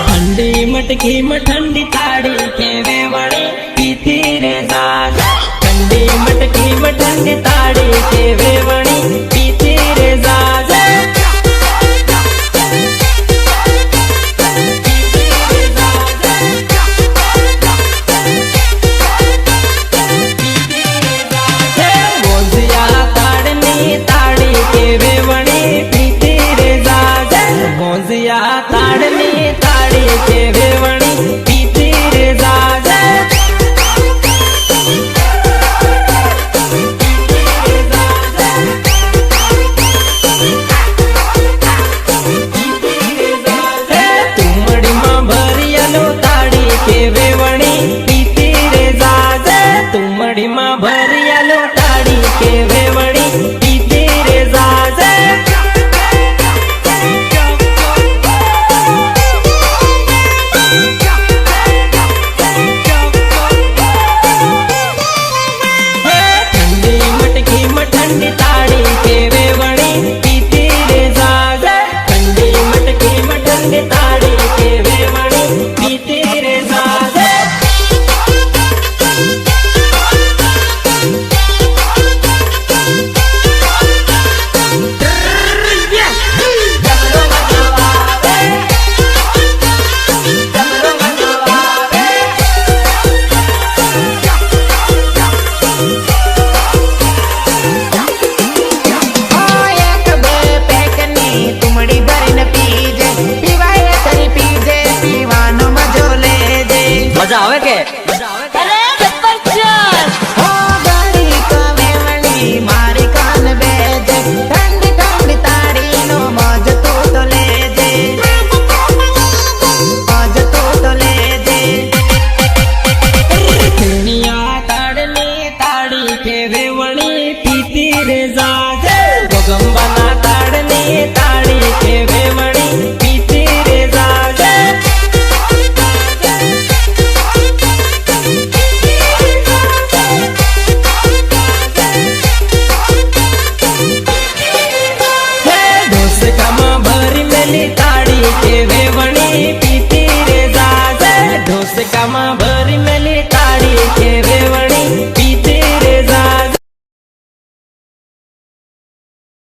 ठंडी मटकी में ठंडी ताड़ी के वेवणी पीती रे जाग। ठंडी मटकी में ठंडी ताड़ी के वेवणी पीती रे जाग। ताड़नी ताड़ी के वेवणी पीती रे जाग। तुमड़ी मां भरियालो ताड़ी के वेवणी पीती रे जाग। तुमड़ी मां भरियालो ताड़ी के वेवणी पीती रे जाग। ठंडी ताड़ी के वेवणी पीती रे जाग। ठंडी मटकी में ठंडी ताड़ी के वेवणी पीती रे जाग। मजा आवे के